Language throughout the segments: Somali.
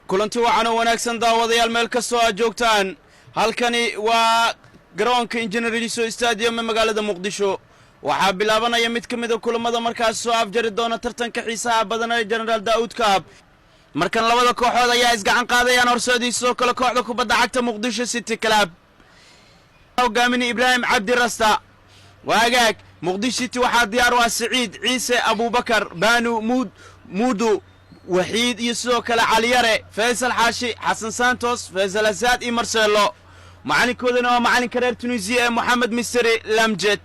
kulanti wacan oo wanaagsan daawadayaal meel kastoo aad joogtaan halkani waa garoonka Engineer Stadium ee magaalada Muqdisho waxaa bilaabanaya mid kamid ah kulamada markaas soo afjari doona tartanka xiisaha badan ee General Daoud Cup markan labada kooxood ayaa isgacan qaadayaan horseediisoo kala kooxda kubadda cagta Muqdisho City Club hogaamini Ibrahim Abdi Rasta waagaag Muqdisho City waxaa diyaar u ah Saciid Ciise Abubakar Banu Mudu وحيد يسوق علياره فيصل حاشي حسن سانتوس فيصل أساد إمرسلو معلن كودنا ومعلن كرير تونسية محمد مستري لمجد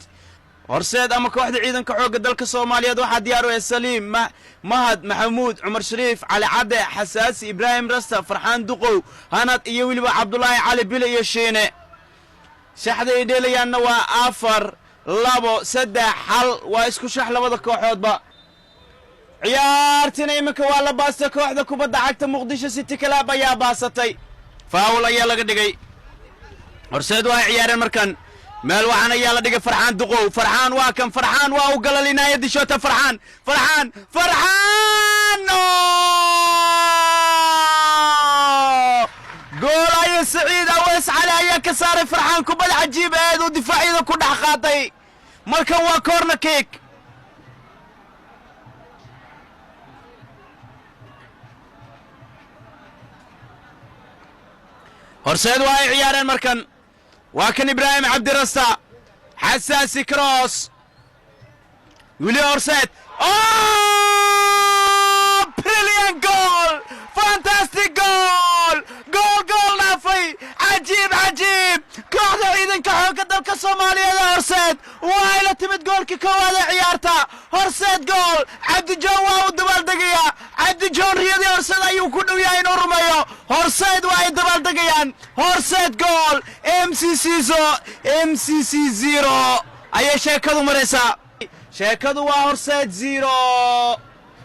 ورساد أما كواحد عيدا كحوق دلك الصومالية دو حد يارو السليم مهد محمود عمر شريف علي عبد حساس إبراهيم رستا فرحان دقو هانات إيويلي عبد الله علي بيلي يشيني شحد يديلي أنه آفر لابو سدى حل واسكو شحل وذا كوحود با ciyaartina imika waa la baastay kooxda kubadda cagta Muqdisho City Club ayaa baasatay faawul ayaa laga dhigay horseed waa ciyaareen markan meel waxaan ayaa la dhigay Farxaan Duqow Farxaan waa kan Farxaan waa u galalinaaya dishoota Farxaan gool ay Saciid Aweys Cali ayaa ka saaray Farxaan kubad cajiib ah oo difaacida ku dhax qaaday markan waa corner kick horseed waa ciyaareen markan waa kan Ibrahim Abdi Rasta حساسي كروس ولي horseed brilliant goal fantastic goal نافي عجيب كوحدة عيدن كحوكة دلك الصومالية horseed وايلة تمد جولكي كوادة عيارتا horseed جول عبد جوا ودبال دقيقة عبد جون رياضي horseed أيو كنو ياين ورميو horseed وايد دبال دقيقان horseed جول MCC 0 أي شيكادو مريسا شيكادو horseed 0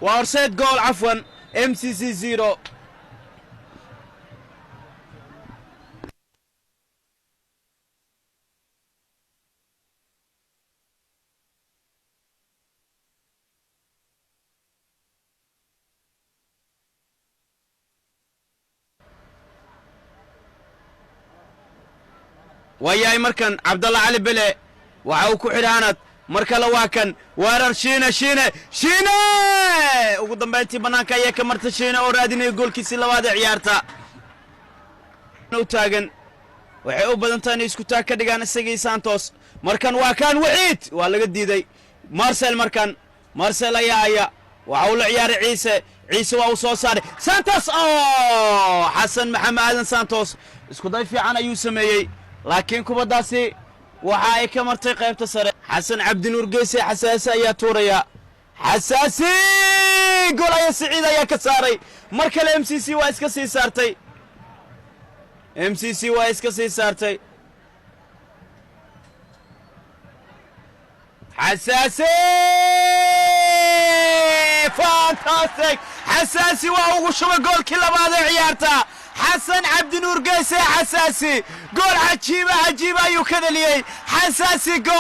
horseed جول عفوا MCC 0 وياي مركن عبد الله علي بلي وعو كحرانت مركله واكن وارر شينه ugu dambeyntii banaanka ayaa ka martay shiina oo raadinay goolkiisa labaad ee ciyaarta noo taagan waxay u badan tahay isku taag ka dhigaan isagii Santos markan waa kan waciid waa laga diiday Marcel ayaa waxa uu la ciyaaray Ciise waa uu soo saaray Santos Xasan Maxamed Aadan Santos isku day fiican ayuu sameeyay laakiin kubadaasi waxa ay ka martay qaybta sare Xasan Cabdi Nuur Geese xasaasi ayaa tuuraya xasaasi gool ay Saciid ayaa ka saaray mar kale MCC waa iska sii saartay xasaasi fantastic xasaasi waa ugu shubay goolkii labaad ee ciyaarta حسن عبد نور قيسي حساسي جول عجيبة أيو كذا لي حساسي جول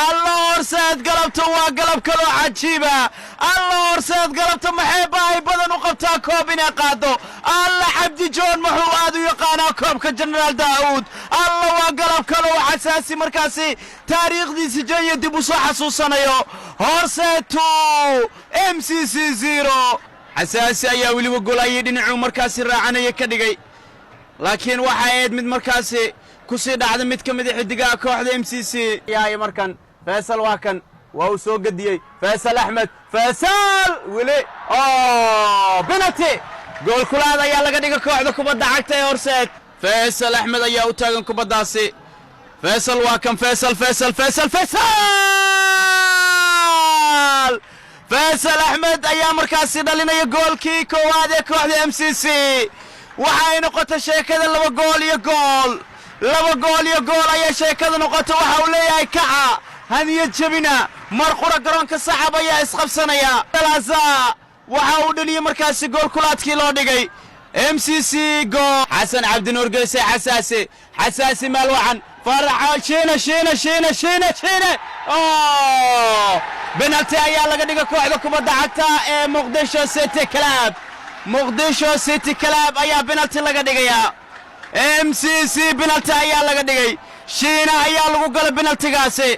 الله أرسد قلبته وقلب كله عجيبة الله أرسد قلبته محبة بدن وقبتها كوبنا قادو الله عبد جون محواد ويقانا كوب كجنرال داود الله وقلب كله حساسي مركاسي تاريخ دي سجاية دي بصحة سوسانا يو هورسيتو MCC 0 حساسي ayaa wali goolay dhinacu markaasi raacanaya ka dhigay laakiin waxa ay mid markaasi ku sii dhacday mid kamid ah xidigaha kooxda MCC yaay markan Faisal waa kan waa uu soo gadiyay Faisal Ahmed wali penalty gool kulaad ayaa laga dhigay kooxda kubadda cagta ee horseed Faisal Ahmed ayaa u taagan kubadaasi Faisal waa kan Faisal Ahmed ayaa markaasi dhalinaya goolkii koowaad ee kooxda MCC waxay noqotay sheekada laba gool ayaa sheekada noqotay waxa uu leeyahay kaca haniya jabina marqura garoonka saxab ayaa isqabsanaya Laza waxa uu dhaliyay markaasi gool kulaadkii loo dhigay MCC gool Xasan Cabdi Nuur Geese xasaasi meel wacan فرح شينه بنالتي ayaa laga dhigay kooxda kubadda cagta ee Muqdisho City Club Muqdisho City Club ayaa penalty laga dhigayaa MCC penalty ayaa laga dhigay Shiina ayaa lagu galay penaltigaasi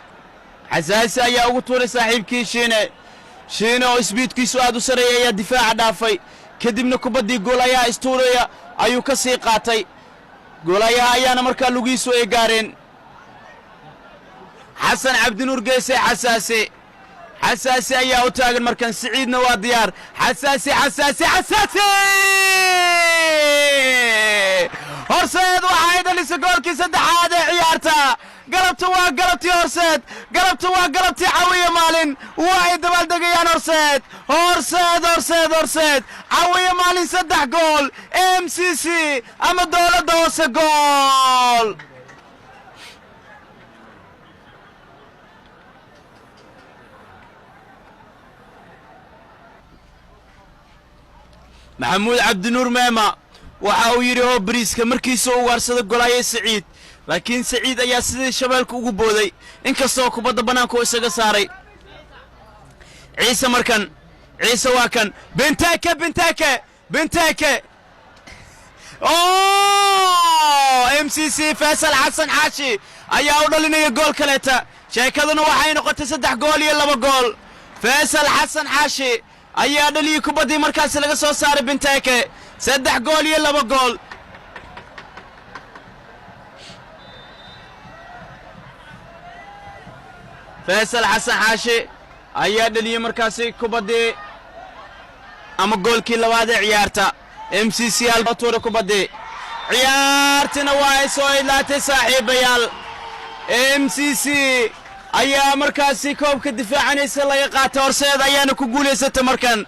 xasaasi ayaa ugu tuuray saaxiibkii Shiina oo isbiidkiisu aad u sareeyay ayaa difaaca dhaafay kadibna kubaddii gool ayaa istuuraya ayuu ka sii qaatay goolayaha ayaana markaa lugiisu ay gaareen xasan cabdinuur geese xasaasi ayaa u taagan markan Siciidna waa diyaar xasaasi horseed waxay dhalisay goolkii saddexaad ee ciyaarta galabtu waa galabtii horseed galabtu waa galabtii Cawiye Maalin way dabaaldegayaan horseed Cawiye Maalin 3 gool MCC ama dowladda hoose gool محمود عبد النور ماما waxa uu yiri oo bariiska markiisa uu waarsada golaayay Siciid laakiin Siciid ayaa sidii shabeelka ugu booday inkastoo kubadda banaanka isaga saaray Ciise waa kan Benteke MCC Faisal Xasan Xaashi ayaa u dhalinaya gool kaleeta sheekaduna waxay noqotay 3 gool iyo 2 gool Faisal Xasan Xaashi ayaa dhaliyay kubaddii markaas laga soo saaray Benteke 3 gool iyo 2 gool Faisal Xasan Xaashi ayaa dhaliyay markaas kubaddii ama goolkii labaad ee ciyaarta MCC albaatoore kubaddii ciyaartina waa soo ilaatay saaxiibayaal MCC ayaa markaas koobka difaacanaysa laga qaatay horseed ayaana ku guuleysatay markan